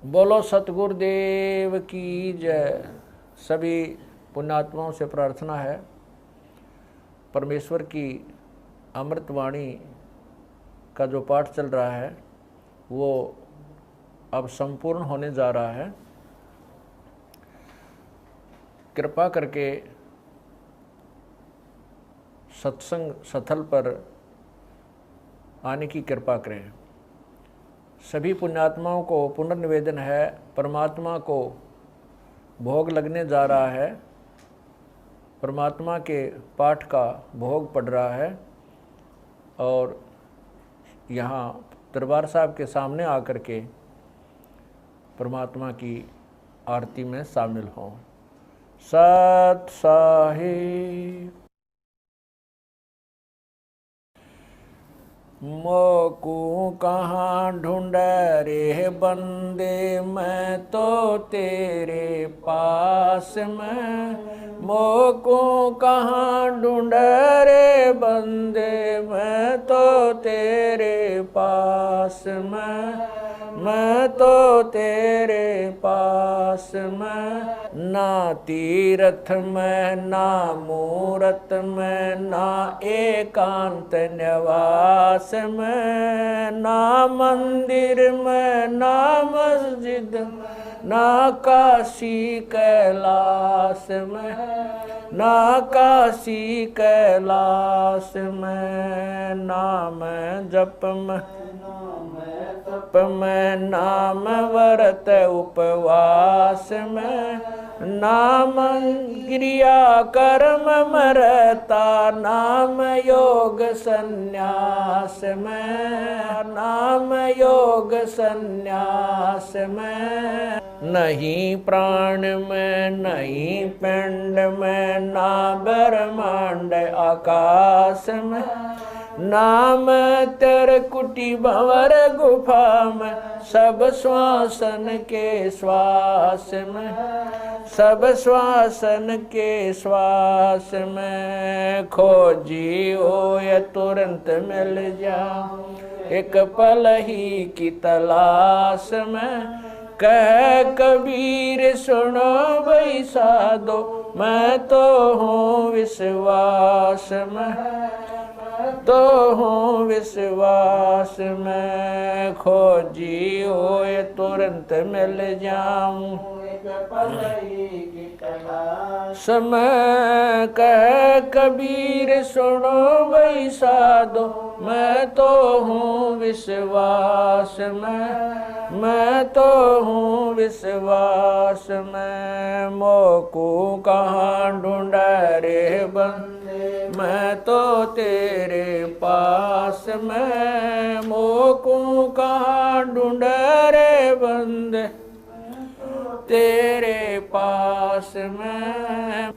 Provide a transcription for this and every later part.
बोलो सतगुरुदेव की जय। सभी पुण्यात्माओं से प्रार्थना है, परमेश्वर की अमृतवाणी का जो पाठ चल रहा है वो अब संपूर्ण होने जा रहा है। कृपा करके सत्संग स्थल पर आने की कृपा करें। सभी पुण्यात्माओं को पुनर्निवेदन है, परमात्मा को भोग लगने जा रहा है, परमात्मा के पाठ का भोग पड़ रहा है और यहाँ दरबार साहब के सामने आकर के परमात्मा की आरती में शामिल हों। सत साहिब। मोकू कहाँ ढूंढ रे बंदे, मैं तो तेरे पास में। मोकू कहाँ ढूंढ रे बंदे, मैं तो तेरे पास में। मैं तो तेरे पास में। ना तीरथ में ना मूरत में, ना एकांत निवास में, ना मंदिर में ना मस्जिद, ना काशी कैलाश में, ना काशी कैलाश में। नाम जप में तप में, नाम व्रत उपवास में, नाम क्रिया कर्म मरता, नाम योग संन्यास में, नाम योग संन्यास में। नहीं प्राण में नहीं पिंड में, ना ब्रह्मांड आकाश में, नाम तेरे कुटी भंवर गुफा में, सब श्वासन के श्वास में, सब श्वासन के श्वास में। खोजी हो या तुरंत मिल जा, एक पल ही की तलाश में। कह कबीर सुनो भाई साधो, मैं तो हूँ विश्वास में, तो हूँ विश्वास में। खोजी हो ये तुरंत मिल जाऊं, समय कह कबीर सुनो भाई साधो, मैं तो हूँ विश्वास में, मैं तो हूँ विश्वास में। मोकू कहाँ ढूंढ रे बंदे, मैं तो तेरे पास में। मोकू कहाँ ढूंढ रे बंदे, तेरे पास में,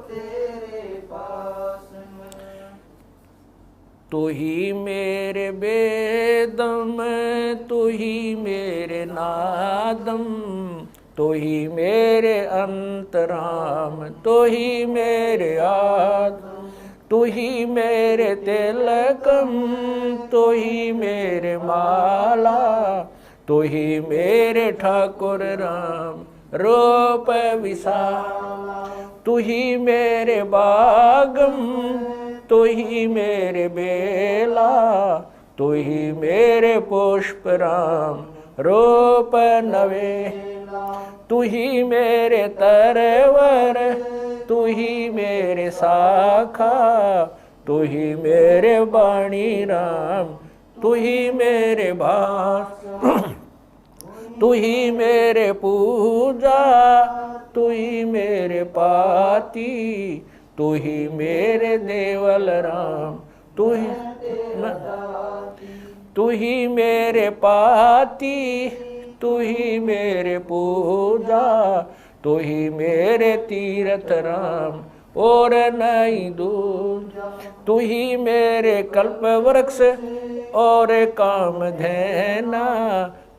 तेरे पास में। तू ही मेरे वेदम, तू ही मेरे नादम, तू ही मेरे अंतराम, तू ही मेरे आदम, तू ही मेरे तिलकम, तू ही मेरे माला, तू ही मेरे ठाकुर राम रूप विशाला। तू ही मेरे बागम, तू ही मेरे बेला, तू ही मेरे पुष्प राम रूप नवेला। तू ही मेरे तरवर, तू ही मेरे शाखा, तू ही मेरे वाणी राम, तू ही मेरे भास। तू ही मेरे पूजा, तू ही मेरे पाती, तू ही मेरे देवल राम, तू ही मेरे पाती, तू ही मेरे पूजा, तू ही मेरे तीर्थ राम और नहीं दूजा। तू ही मेरे कल्प वृक्ष और काम धैना,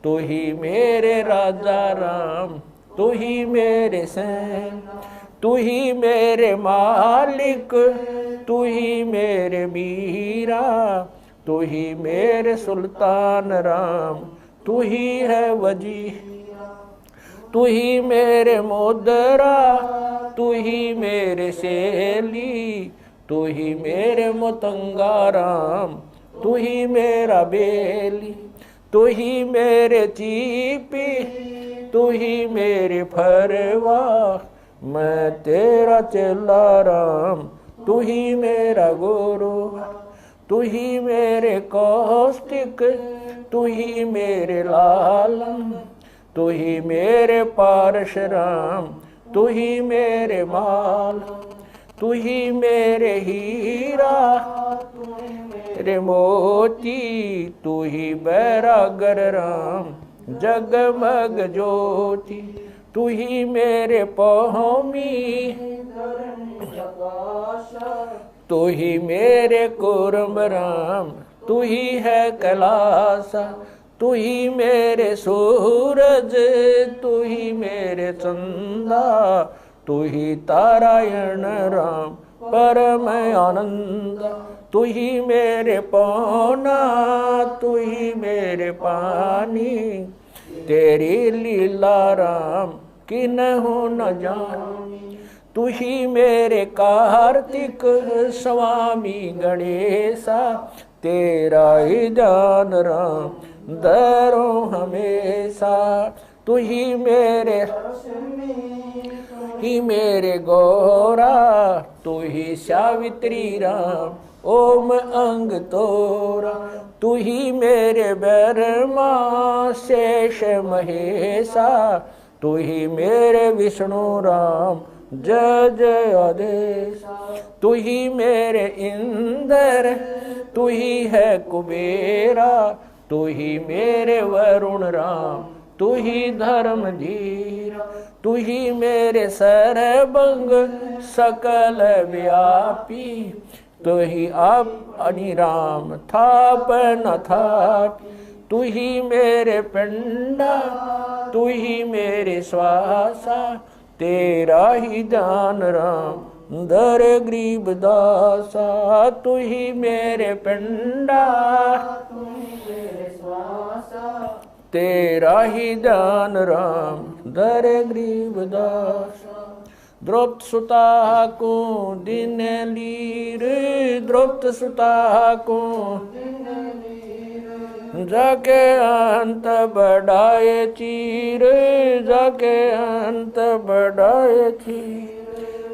तू ही मेरे राजा राम, तू ही मेरे सैन, तू ही मेरे मालिक, तू ही मेरे मीरा, तू ही मेरे सुल्तान राम, तू ही है वजी, तू ही मेरे मोदरा, तू ही मेरे सेली, तू ही मेरे मतंगाराम, तू ही मेरा बेली, तू ही मेरे चीपी, तू ही मेरे फरवा, मैं तेरा चेला राम, तू ही मेरा गुरु, तू ही मेरे कौस्तिक, तू ही मेरे लालम, तू ही मेरे पारशुराम, तू ही मेरे माल, तू ही मेरे हीरा, तेरे मोती, तू ही बैरागर राम, जगमग ज्योति, तू ही मेरे पौमी, तू ही मेरे कुर्म राम, तू ही है कैलासा, तू ही मेरे सूरज, तू ही मेरे चंदा, तू ही तारायण राम परम आनंद, तू ही मेरे पौना, तू ही मेरे पानी, तेरी लीला राम किन्हु न जानी, तू ही मेरे कार्तिक स्वामी गणेशा, तेरा ही जान राम दरो हमेशा, तू ही मेरे गौरा, तू ही सावित्री राम ओम अंग तोरा, तू ही मेरे ब्रह्मा शेष महेशा, तू ही मेरे विष्णु राम जय जय आदेश, तू ही मेरे इंद्र, तू ही है कुबेरा, तू ही मेरे वरुण राम, तू ही धर्म धीरा, तू ही मेरे सरबंग सकल व्यापी, तू ही आप अनिराम थाप न थापी, तू ही मेरे पिंडा, तू ही मेरे श्वासा, तेरा ही जान राम दर गरीब दासा, तू ही मेरे पिंडा, तू ही मेरे श्वासा, तेरा ही जान राम दर गरीब दासा। द्रौपद सुता को दिन लीर, द्रौपद सुता को जाके अंत बढ़ाए चीर, जाके अंत बढ़ाए चीर,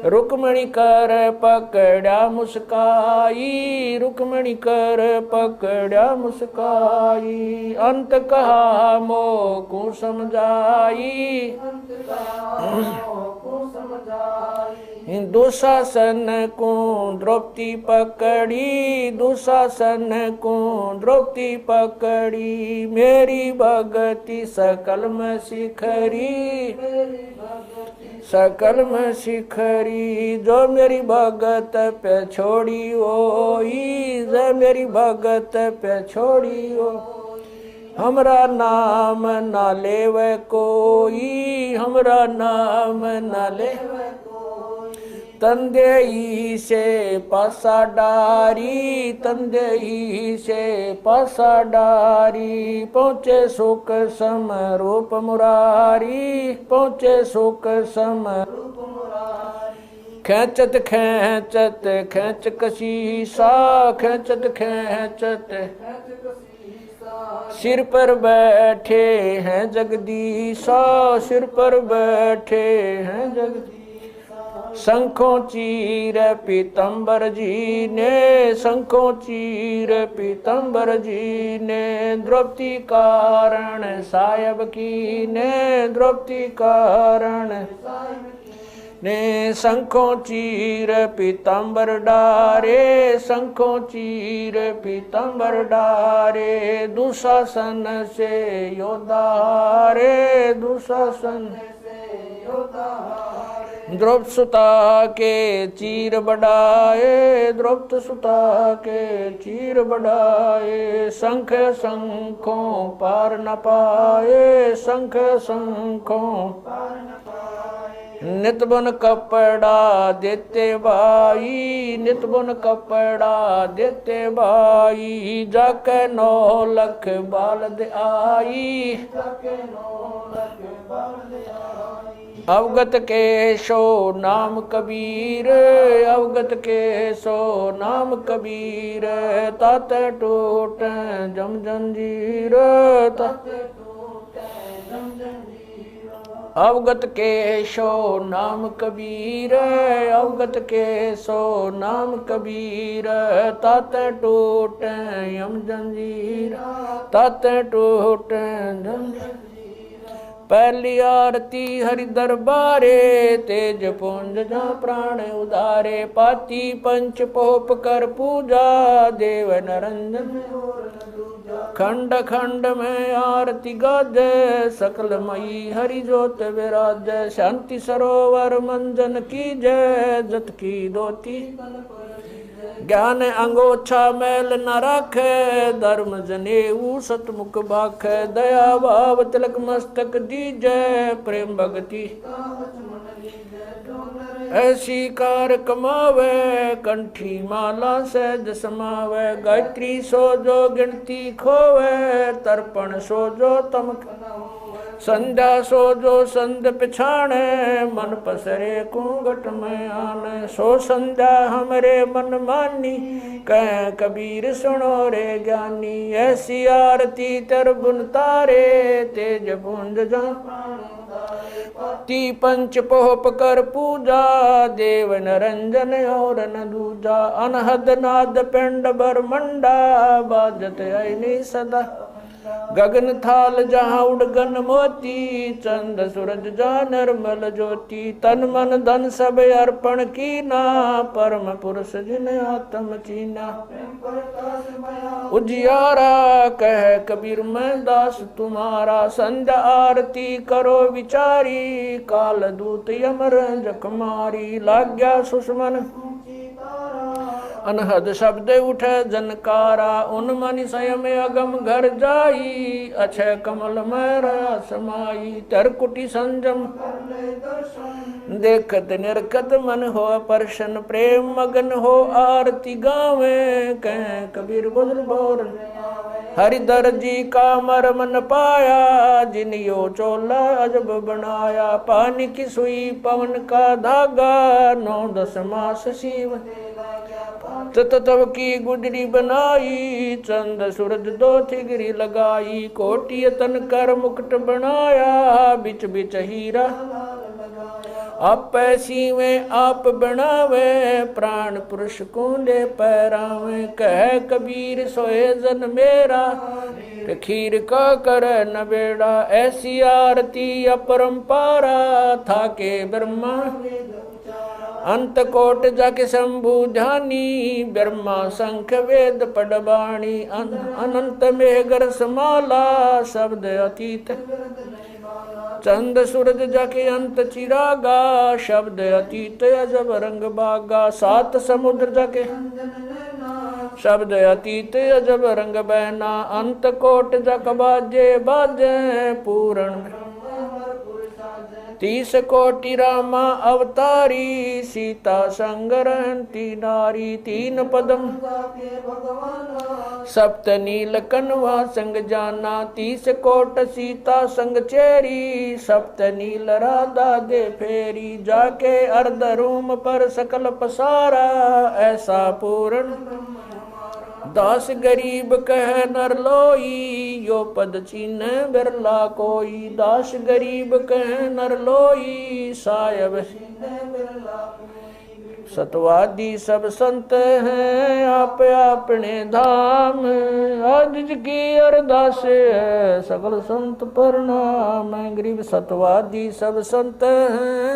रुक्मणी कर पकड़ा मुस्काई, रुक्मणी कर पकड़ा मुस्काई, अंत कहा मोको समझाई, दुशासन को द्रौपदी पकड़ी, दुशासन को द्रौपदी पकड़ी, मेरी भगति सकल में शिखरी, सकल में शिखरी, जो मेरी भगत पे छोड़ी ओई, जो मेरी भगत पे छोड़ी ओ, हमरा नाम ना लेवे कोई, हमरा नाम ना लेवे कोई, तंदेई से पासा डारी, तंदेई से पासा डारी, पहुँचे सुख सम रूप मुरारी, पहुँचे सुख सम रूप मुरारी, खेचत खेचत खेच कशीसा, खेचत खेचत सिर पर बैठे हैं जगदीशा, सिर पर बैठे हैं जगदीशा, शंखों चीर पीतम्बर जी ने, शंखों चीर पीतम्बर जी ने, द्रौपदी कारण सायब की ने, द्रौपदी कारण ने, शंखों चीर पीतम्बर डारे, शंखों चीर पीतम्बर डारे, दुशासन से योद्धा रे, दुशासन से योद्धा, द्रौपद सुता के चीर बढ़ाए, द्रौपद सुता के चीर बढ़ाए, शंख शंखों पार न पाए, शंख शंखों पार न पाए, नित बुन कपड़ा देते भाई, नित बुन कपड़ा देते भाई, जाके 9 लख बालद आई, अवगत के सो नाम कबीर, अवगत के सो नाम कबीर, तात टूट जम जंजीर, अवगत के सो नाम कबीर, अवगत के सो नाम कबीर, तात टूट यम जंजीर, तात टूट जम। पहली आरती हरि दरबारे, तेज पुंज जा प्राण उदारे, पाती पंच पोप कर पूजा, देव नरंजन खंड खंड में आरती गाजे, सकल मई हरि जोत विराज, शांति सरोवर मंजन की जय, जत की दोती ज्ञान अंगोछा मैल न राखे, धर्म जनेऊ सतमुख बाख, दया भाव तिलक मस्तक दीजय, प्रेम भगति ऐसी कार कमावे, कंठी माला सहज समावे, गायत्री सो जो गिनती खोवे, तर्पण सो जो तम संध्या सो जो संध पिछाणे, मन पसरे कुंगट में आने, सो संध्या हमरे मन मानी, कह कबीर सुनो रे ज्ञानी, ऐसी आरती तर बुन तारे, तेज पुंज जा ती पंच पोप कर पूजा, देव नरंजन और न दूजा, अनहद नाद पिंड बरमंडा, बाजत ऐनी सदा, गगन थाल जहाँ उड़गन मोती, चंद सूरज जा निर्मल ज्योति, तन मन धन सब अर्पण कीना, परम पुरुष जिन आत्म चीना, उजियारा कह कबीर मैं दास तुम्हारा, संध्या आरती करो विचारी, काल दूत यमर जखमारी, लाग्या सुषमन अनहद शब्द उठे जनकारा, उन मन स्वयं अगम घर जाई, अक्षय कमल में समाई, तरकुटी संजम देखत निरकत मन हो प्रसन्न, प्रेम मगन हो आरती गावे, कह कबीर बुझल बोर हरिधर जी का मरमन पाया, जिन यो चोला अजब बनाया, पानी की सुई पवन का धागा, 9-10 मास शिव तब की गुजरी बनाई, चंद सूरज 2 थिगरी लगाई, कोटि तन कर मुकुट बनाया, बिच बिच हीरा आप पैसी में आप बनावे, प्राण पुरुष को ले पैरावे, कह कबीर सोए जन मेरा, खीर का कर न बेड़ा, ऐसी आरती अपरंपारा, था के ब्रह्मा अंत कोट जाके शंभु ध्यानी, ब्रह्मा शंख वेद पडबाणी, अनंत मेघर समाला, शब्द अतीत चंद सूरज जाके अंत चिरागा, शब्द अतीत अजब रंग बागा, 7 समुद्र जाके शब्द अतीत अजब रंग बहना, अंत कोट जक बाजे बाजे, पूर्ण 30 कोटि रामा अवतारी, सीता संग रहती नारी, 3 पदम सप्त नील कनवा संग जाना, 30 कोट सीता संग चेरी, सप्त नील राधा दे फेरी, जाके अर्ध रूम पर सकल पसारा, ऐसा पूर्ण 10 गरीब कह नर लोई, यो पद चीन बिरला कोई, 10 गरीब कह नर लोई, सायब सतवादी सब संत हैं, आप अपने धाम, आज की अरदास है सकल संत प्रणाम, गरीब सतवादी सब संत हैं,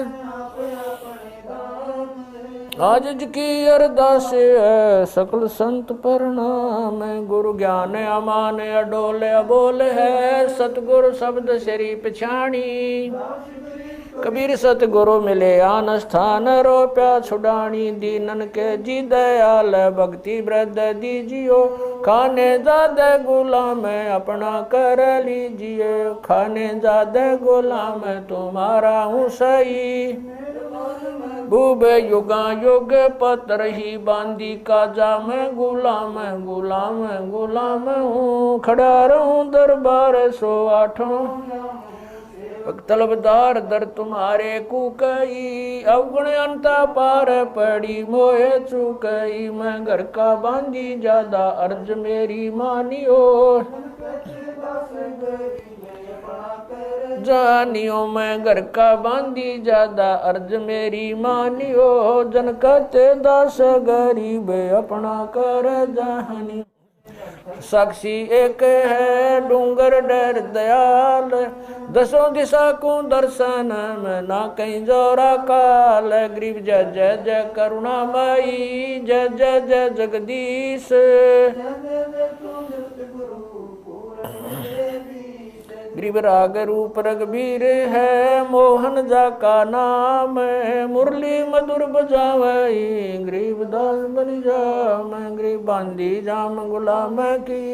आज की अरदास है सकल संत प्रणाम, गुरु ज्ञान अमान अडोल अबोल है, सतगुरु शब्द श्री पछाणी, कबीर सतगुरु मिले आन स्थान रोप्या छुड़ानी दीनन के जी दयाल भक्ति वृद्ध दीजियो खाने ज्यादा गुलाम अपना कर लीजिए खाने ज्यादा गुलाम तुम्हारा हूँ सही भूब युगा युग पत्र ही बांदी का जा मैं गुलाम गुलाम गुलाम हूँ खड़ा रहूं दरबार 108 तलबदार दर तुम्हारे कुकई अवगुण अंता पार पड़ी मोहे चुकई मैं घर का बांधी ज्यादा अर्ज मेरी मानियो जानियो मैं घर का बांधी ज्यादा अर्ज मेरी मानियो जन कहते दास गरीब अपना कर जानी साक्षी एक है डूंगर डर दयाल दसों दिशा को दर्शन में ना कहीं जोरा काल गरीब जय जय जय करुणामयी जय जय जय जगदीश गरीब राग रूप रघुबीर है मोहन जा का नाम मुरली मधुर बजावई गरीब दास बन जाम गरीब बांधी जाम गुलाम की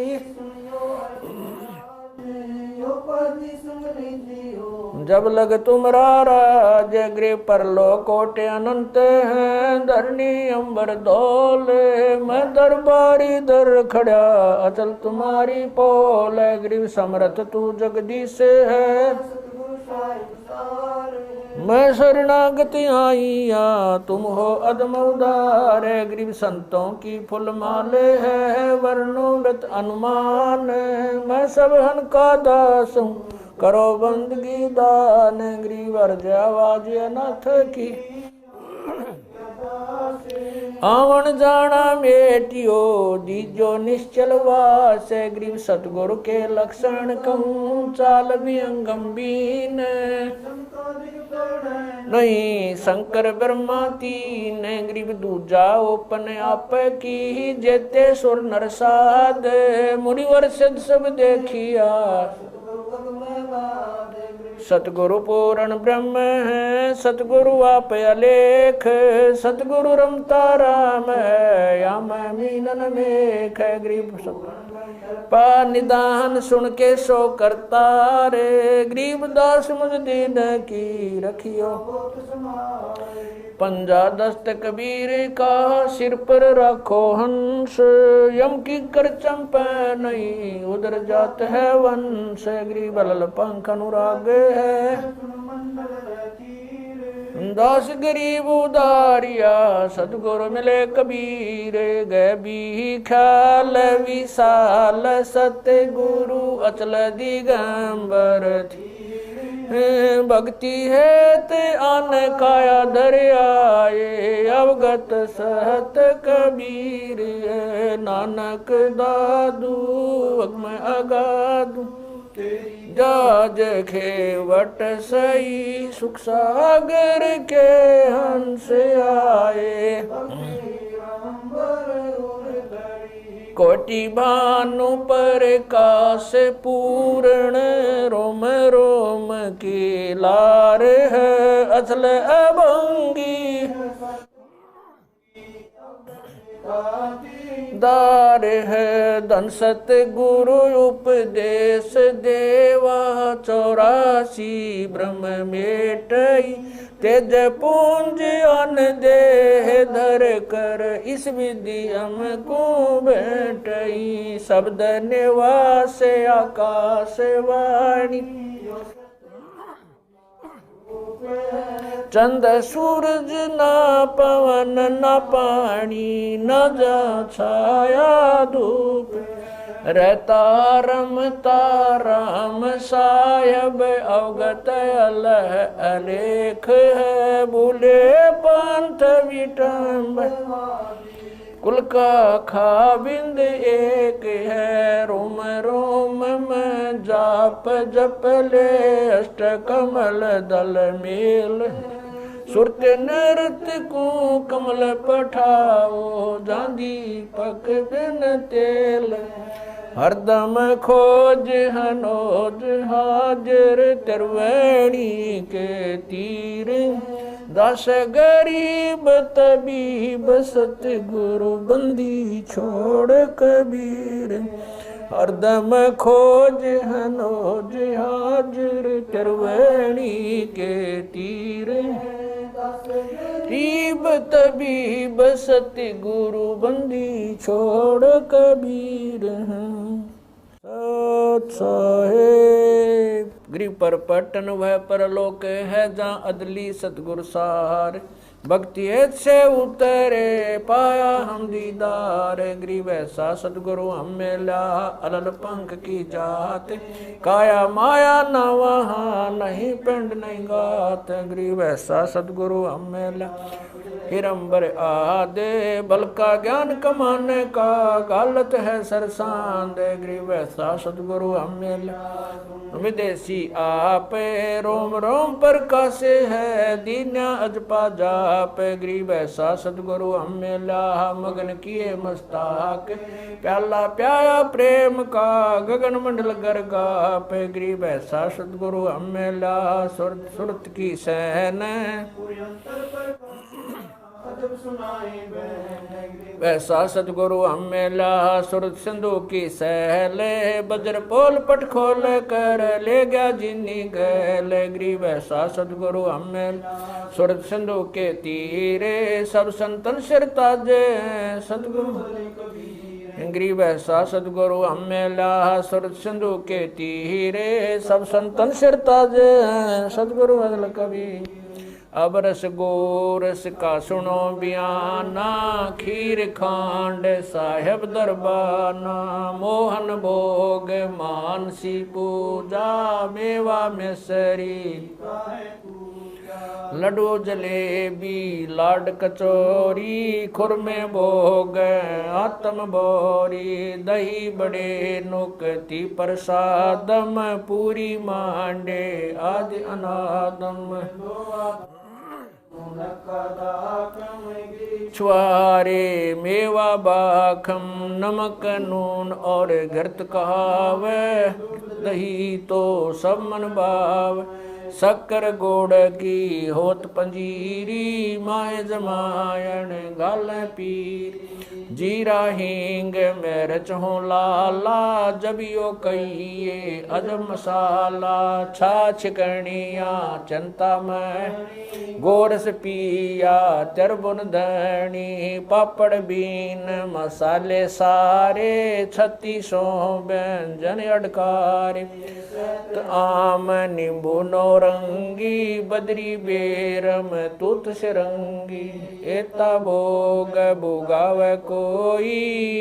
जब लग तुमरा राज गृह परलो कोटे अनंत हैं धरनी अंबर धौल मैं दरबारी दर खड़ा अचल तुम्हारी पोल गृह समर्थ तू जगदीश है मैं शरणागति आईया तुम हो अदम उदार गरीब संतों की फुल माले है वर्णों व्रत अनुमान मैं सब हन का दास हूँ करो बंदगी दान गरीब अर्ज आवाज अनाथ की आवन जाना मेटियो दीजो निश्चल वास गरीब सतगुरु के लक्षण कहूँ चाल भी गंभीर नहीं शंकर ब्रह्मा तीन गरीब दूजा ओपन आप की जेते सुर नरसाद मुनिवर सिद्ध सब देखिया सतगुरु पूर्ण ब्रह्म है सतगुरु आप अलेख सतगुरु रमता राम है या मैं मीनन मेख गरीब पा निदान सुन के सो करता रे गरीब दास मुझ दीन की रखियो पंजा दस्त कबीर का सिर पर रखो हंस यम की कर चंप नहीं उधर जात है वंश गरीब लल पंख अनुराग है दास गरीब उदारिया सतगुरु मिले कबीर गए भी ख्याल विशाल सतगुरु अचल दिगंबर थी भक्ति है ते आन काया दरियाए अवगत सहत कबीर नानक दादू मैं अगादू जाज खेवट सही सुख सागर के हंस आए कोटि भानु पर काश पूर्ण रोम रोम की लार है असल अभंगी दार है धन सत गुरु उपदेश देवा 84 ब्रह्म मेटई तेज पूंज अन देह धर कर इस विधि हमको बैठई शब्द निवास आकाश वाणी चंद सूरज ना पवन न पानी न जा छाया धूप रहता रमता राम साहेब अवगत अलह अलेख है भूले पंथ विटम्ब कुल का खाबिंद एक है रोम रोम में जाप जप ले अष्ट कमल दल मेल सुरत नृत्य को कमल पठाओ जांदी पक बिन तेल हरदम खोज हनोज हाजिर त्रिवेणी के तीर दस गरीब तबीब सतगुरु बंदी छोड़ कबीर हरदम खोज हनोज हाजिर त्रिवेणी के तीर गरीब तबीब सतगुरु बंदी छोड़ कबीर सत साहेब गिरि पर पटन वह परलोक है जहाँ अदली सतगुरु सार भक्ति से उतरे पाया हम दीदार गरीब ऐसा सतगुरु हम मिला अलल पंख की जात काया माया न वहाँ नहीं पिंड नहीं गात गरीब ऐसा सतगुरु हम मिला हिरंबर आदे बल का ज्ञान कमाने का गालत है सरसांद गरीब ऐसा सतगुरु हम मिला विदेशी आप रोम रोम पर कासे है दीन्या अजपा जाप गरीब ऐसा सतगुरु हम मिला मगन किए मस्ताक प्याला प्याया प्रेम का गगन मंडल गरगाप गरीब ऐसा सतगुरु हम मिला सुरत की सहन वैसा सतगुरु हम मिला सुरत सिंधु की सहले बजर पोल पट खोल कर ले गया जिन्नी गैल गरीब ऐसा सतगुरु हम मिला सुरत सिंधु के तीरे सब संतन सिर ताजे सतगुरु गरीब ऐसा सतगुरु हम मिला सुरत सिंधु के तीरे सब संतन सिर ताजे सतगुरु अदल कभी अब रस गोरस का सुनो बयाना खीर खांड साहेब दरबाना मोहन भोग मानसी पूजा मेवा मिसरी लड्डू जलेबी लाड कचौरी खुरमे भोग आत्म बोरी दही बड़े नुकती प्रसादम पूरी मांडे आदि अनादम छुआरे मेवा बाखम नमक नून और घृत कहावे दही तो सब मन भाव शक्कर गोड़ की होत पंजीरी माए जमायन गाल पीर जीरा हींग मिर्च हो लाला जबियो कहिए अजब मसाला छाछ कणिया चंता में गोरस पिया तिरबुन धनी पापड़ बीन मसाले सारे 3600 व्यंजन अडकार आम नींबू नौरंगी बदरी बेरम तुत सिरंगी एता भोग भोगाव कोई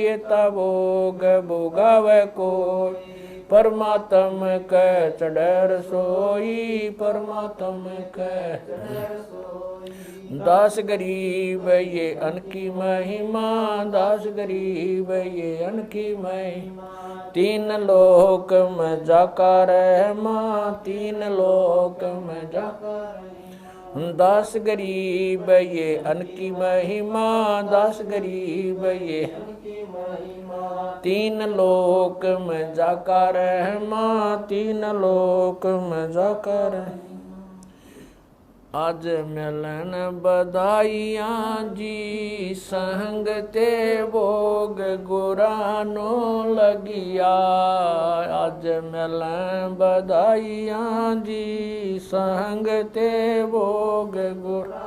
एता भोग भोगाव कोई परमात्म क चढ़ सोई परमात्म क दास गरीब ये अनकी महिमा दास गरीब ये अनकी महिमा तीन लोक में जाकर माँ तीन लोक में जाकर दास गरीब ये अनकी महिमा दास गरीब ये तीन लोक में जाकर माँ तीन लोक में जाकर आज मिलन बधाइयाँ जी संग ते भोग गुरानो लगिया आज मिलन बधाइयाँ जी संग ते भोग गुरा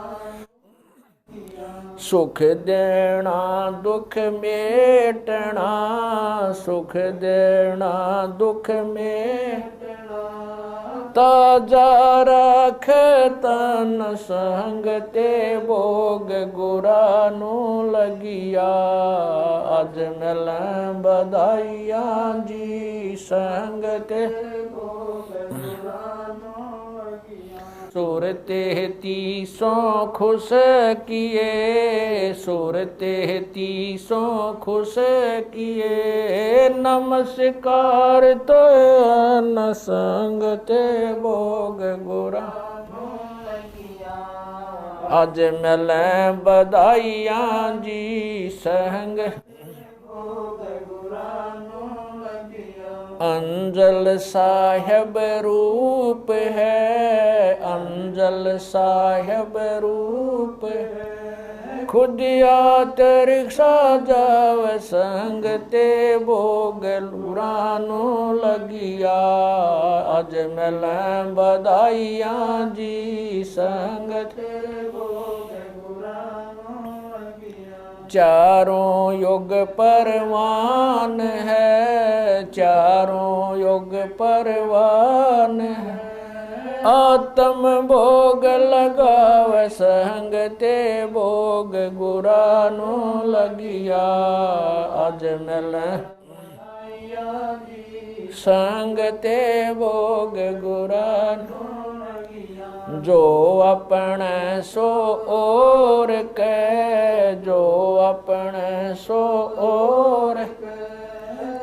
सुख देना दुख मेटना सुख देना दुख मेटना ताजा रख तन संग ते भोग गुरानो लगिया आज मिल बधाइयाँ जी संग ते भोग गुरानो सूरते 300 खुश किए सूरते 300 खुश किए नमस्कार तो न संग ते भोग गुरा आज मिल बधाइयाँ जी संग भोग गुरा अंजल साहिब रूप है, अंजल साहिब रूप है। खुद यात रिक्शा जाव संग ते भोग लुरानो लगिया। अज मिल बधाइयाँ जी संग ते भोग लुरानो लगिया। चारों युग परवान है, चारों युग परवान है। आत्म भोग लगाव संग ते भोग गुरानो लगिया। अज मिल संग ते भोग गुरानो लगिया। जो अपने सो और के, जो अपने सो और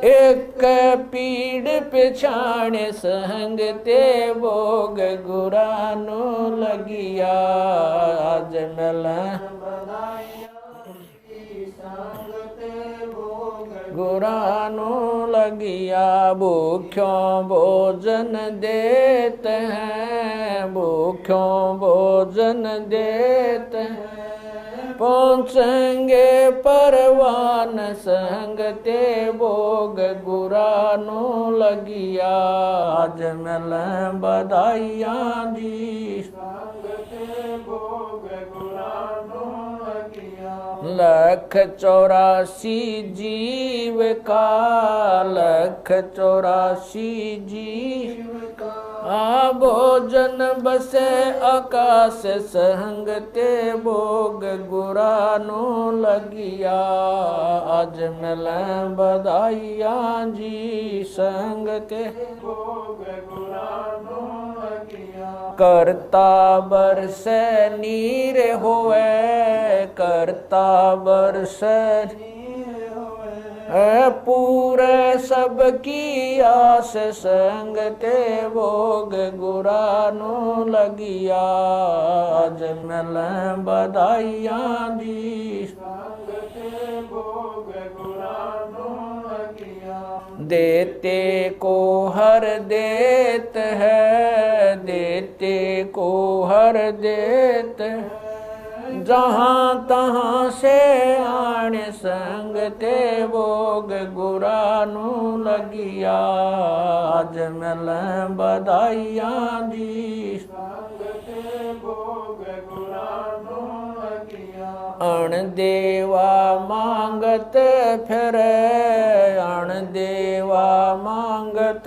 एक पीड़ पिछाण संग ते भोग गुरानो लगिया। आज मिल गुरानो लगिया। भूख्यों भोजन देते हैं, भूख्यों भोजन देते हैं। पहुँचेंगे परवान संग ते भोग गुरानो लगिया। आज मिल बधाइयाँ जी संग ते भोग गुरानो लगिया। 184 जीव का, 184 जीव का। भोजन बसे आकाश संग ते भोग गुरानो लगिया। आज मिल बधाइयाँ जी संग ते भोग गुरानो लगिया। करता बरसे नीर होए, करता बरसे पूरे सबकी आस संग ते भोग गुरानो लगिया। आज मिल बधाइयाँ जी संग ते भोग गुरानो लगिया। देते को हर देत है, देते को हर देत है। जहाँ तहाँ से आण संग ते भोग गुरानो लगिया। आज मिल बधाइयाँ जी संग ते भोग गुरानो लगिया। अण देवा मांगत फिरे, अण देवा मांगत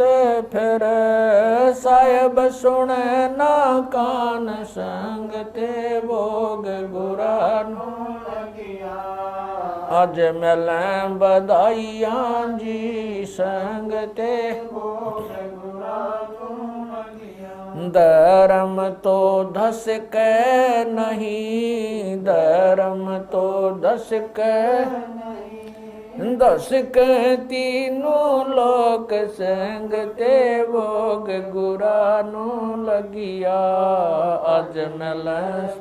फिरे। साहिब सुने ना कान संग ते भोग गुरानो लगिया। आज मिल बधाइयाँ जी संग ते भोग गुरानो लगिया। धर्म तो धस के नहीं, धर्म तो धस के नहीं। दस के तीनों लोक संग ते भोग गुरानो लगिया। आज मिल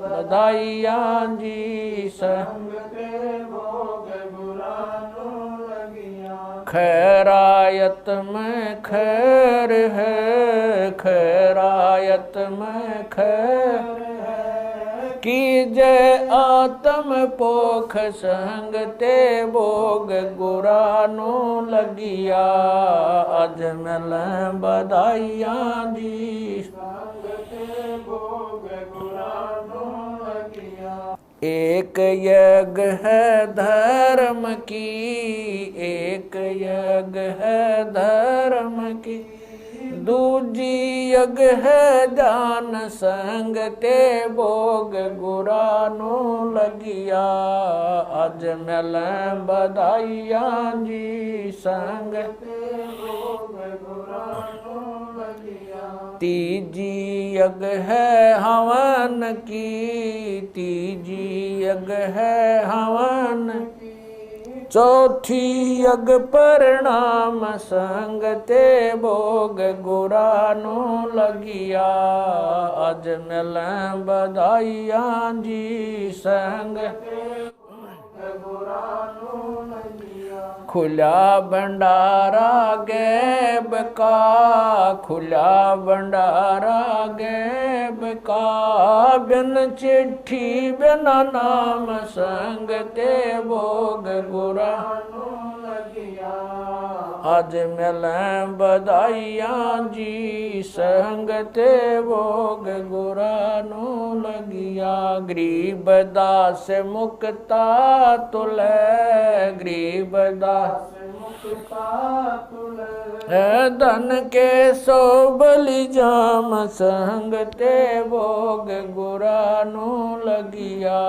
बधाइयाँ जी संग ते भोग गुरानो लगिया। खैरायत में खैर है, खैरायत में खैर है। कीजे आत्म पोख संग ते भोग गुरानो लगिया। आज मिल बधाइयाँ जी संग ते भोग गुरानो लगिया। एक यज्ञ है धर्म की, एक यज्ञ है धर्म की। दूजी यज्ञ है जान संग ते भोग गुरानो लगिया। आज मिल बधाइयाँ जी संग ते भोग गुरानो लगिया। तीजी यज्ञ है हवन की, तीजी यज्ञ है हवन की। चौथी यज्ञ परिणाम संग ते भोग गुरानो लगिया। आज मिल बधाइयाँ जी संग ते भोग गुरानो लगिया। खुला भंडारा गैब का, खुला भंडारा गैब का, बिन चिट्ठी बिना नाम संग ते भोग गुरा आज मिलें बधाइयाँ जी, संग ते भोग गुरा नो लगिया। गरीब दास मुक्ता तुले, गरीब दास मुक्ता तुले, धन के सो बलि जाम, संग ते भोग गुरा नो लगिया।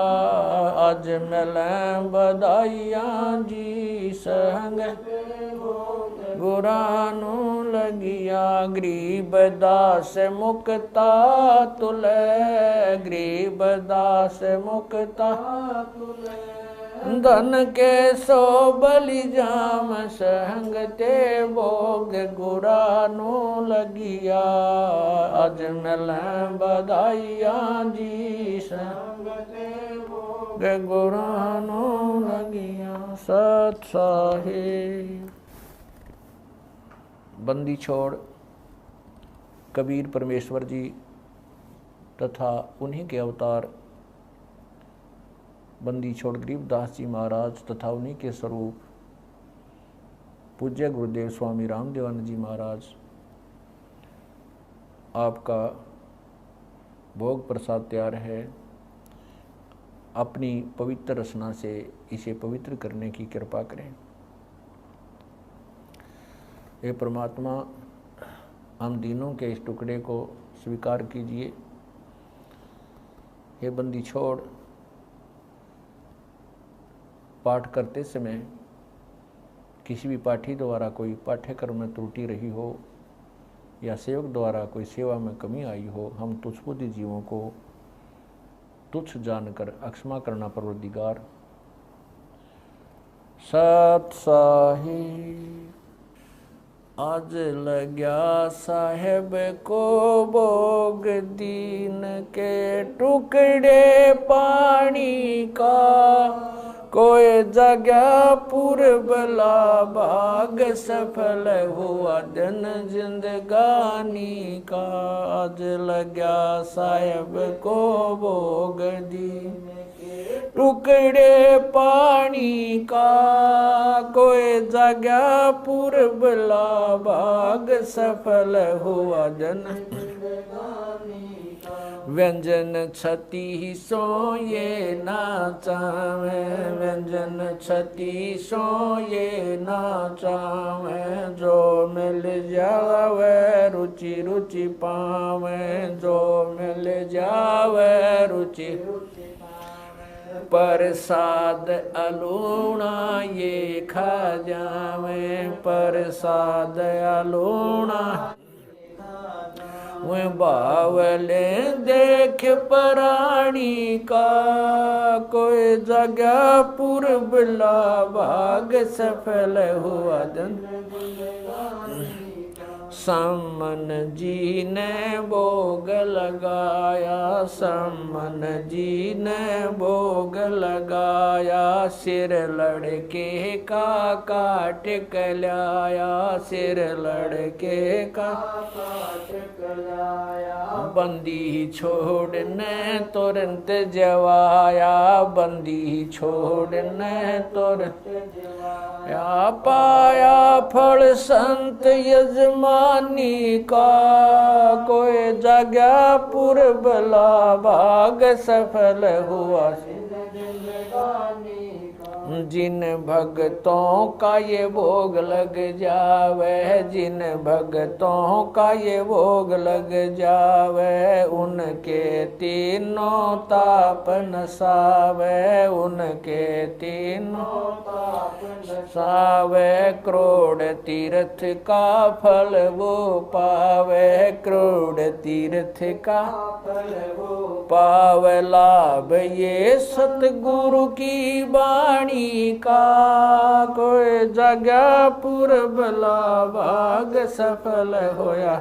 आज मिलें बधाइयाँ जी, संग गुरा नो लगिया। गरीब दास मुक्ता तुले, गरीब दास मुक्ता तुले, धन के सो बलि जाम, संग ते भोग गुरा नो लगिया। आज मिलें बधाइयाँ जी, संग ते भोग गुरा नो लगिया। सत साहिब। बंदी छोड़ कबीर परमेश्वर जी तथा उन्हीं के अवतार बंदी छोड़ गरीबदास जी महाराज तथा उन्हीं के स्वरूप पूज्य गुरुदेव स्वामी रामदेवानंद जी महाराज, आपका भोग प्रसाद तैयार है। अपनी पवित्र रचना से इसे पवित्र करने की कृपा करें। हे परमात्मा, हम दीनों के इस टुकड़े को स्वीकार कीजिए। हे बंदी छोड़ पाठ करते समय किसी भी पाठी द्वारा कोई पाठ्यक्रम में त्रुटि रही हो या सेवक द्वारा कोई सेवा में कमी आई हो, हम तुच्छबुद्धि जीवों को तुच्छ जानकर अक्षमा करना परवरदिगार। सत साहिब। आज लग्या साहेब को भोग दीन के टुकड़े पानी का, कोई जगह पूर्वला भाग सफल हुआ दिन जिंदगानी का। आज लग्या साहेब को भोग दीन टुकड़े पानी का, कोई जगह पूर्वला भाग सफल हुआ जन व्यंजन छती सो ये नाचावे, व्यंजन छती सो ये नाचावे, जो मिल जावे रुचि रुचि पावे, जो मिल जावे रुचि प्रसाद अलूणा ये खा जावे, प्रसाद अलूणा वे बावले देख प्राणी का, कोई जगह पूर्वला भाग सफल हुआ दिन। सम्मन जी ने भोग लगाया, सम्मन जी ने भोग लगाया, सिर लड़के का काट कलाया, सिर लड़के का काट कलाया। बंदी छोड़ने तुरंत जवाया, बंदी छोड़ने तुरंत जवाया, पाया फल संत यजमानी का, कोई जगह पूर्वला भाग सफल हुआ जिन भक्तों का ये भोग लग जावे, जिन भक्तों का ये भोग लग जावे, उनके तीनों ताप नसावे, उनके तीनों ताप नसावे। करोड़ तीर्थ का फल वो पावे, करोड़ तीर्थ का फल वो पावे। लाभ ये सतगुरु की वाणी का, कोई जगह पूर्वला भाग सफल होया।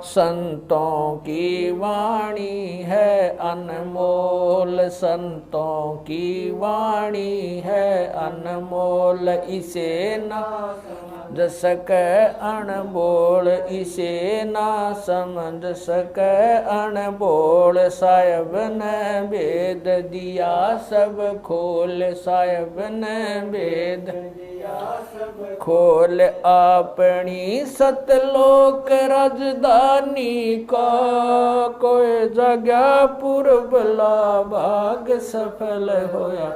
संतों की वाणी है अनमोल, संतों की वाणी है अनमोल, इसे ना समझ सके अनबोल, इसे ना समझ सके अनबोल। साहिब ने भेद दिया सब खोल, साहिब ने भेद खोल, अपनी सतलोक राजधानी का कोई जगह पुरबला भाग सफल होया।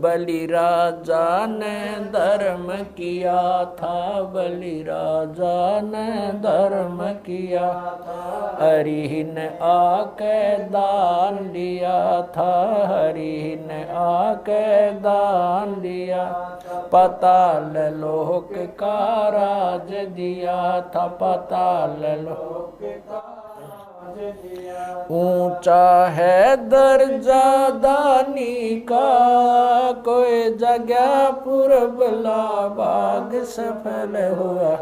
बलि राजा ने धर्म किया था, बलि राजा ने धर्म किया, हरि ने आके दान दिया था, हरि ने आके दान दिया। पाताल लोक का राज दिया था, पाताल लोक का ऊंचा है दर्जा दानी का, कोई जगह पुरबला भाग सफल हुआ।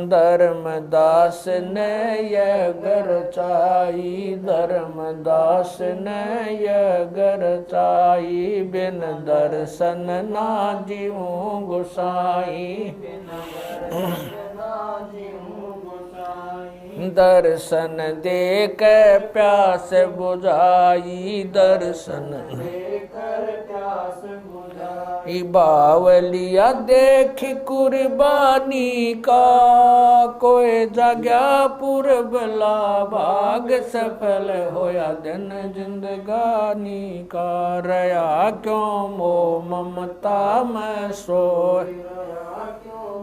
धर्मदास ने यह घर चाही, धर्मदास ने यह घर चाही, बिन दर्शन ना जीऊं गोसाई। दर्शन दे के प्यास बुझाई, दर्शन देकर प्यास बुझाई। बावलिया देख कुर्बानी का, कोई जगह पुरबला भाग सफल होया। दिन जिंदगानी का रया क्यों मोह ममता में सोए,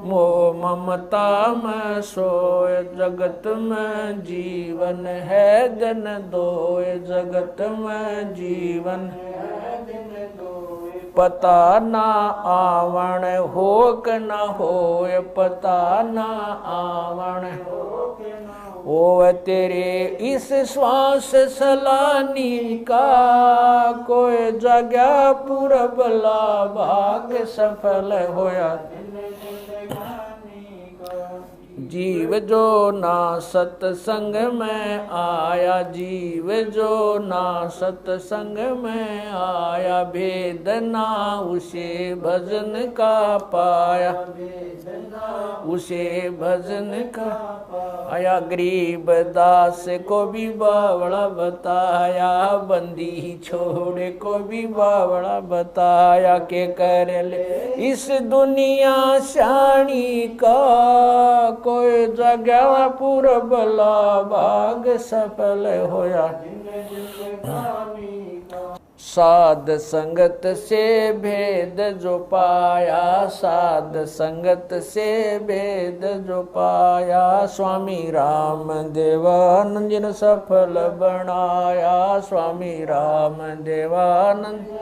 मोह ममता में सोए। जगत में जीवन है दिन दोए, जगत में जीवन है दिन दोए। पता ना आवण हो क न होए, पता ना आवण हो तेरे इस श्वास सलानी का, कोई जगह पुरबला भाग सफल होया। जीव जो ना सत्संग में आया, जीव जो ना सत्संग में आया, भेद ना उसे भजन का पाया, उसे भजन का आया। गरीब दास को भी बावड़ा बताया, बंदी छोड़े को भी बावड़ा बताया। के कर ले इस दुनिया शानी का, कोई जगह पुरबला भाग सफल होया। साध संगत से भेद जो पाया, साध संगत से भेद जो पाया। स्वामी राम देवानंद ने सफल बनाया, स्वामी राम देवानंद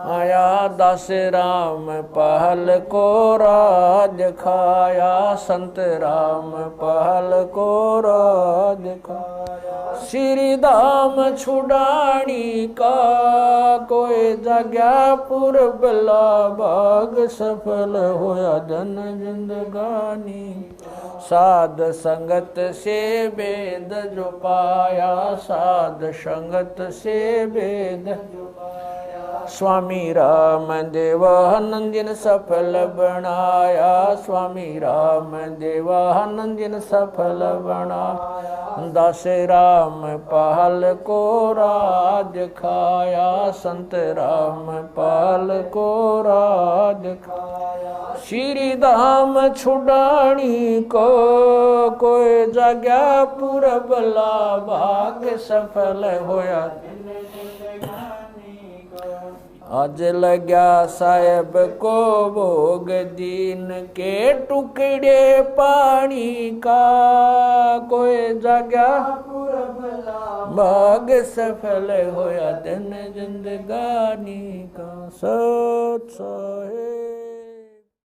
आया। दास राम पहल को राज खाया, संत राम पहल को राज खाया। श्री धाम छुड़ानी का, कोई जगह पुरबला भाग सफल होया। धन जिंदगानी साध संगत से भेद जो पाया, साध संगत से भेद जो पाया। स्वामी राम देवानंद ने सफल बनाया, स्वामी राम देवानंद ने सफल बनाया। दास राम पहल को राज खाया, संत राम पहल को राज खाया। श्री धाम छुड़ानी को, कोई जगह पुरबला भाग सफल होया। आज लग्या साहेब को भोग दीन के टुकड़े पानी का, कोई जगह भाग सफल होया। दिन जिंदगानी का सत साहेब।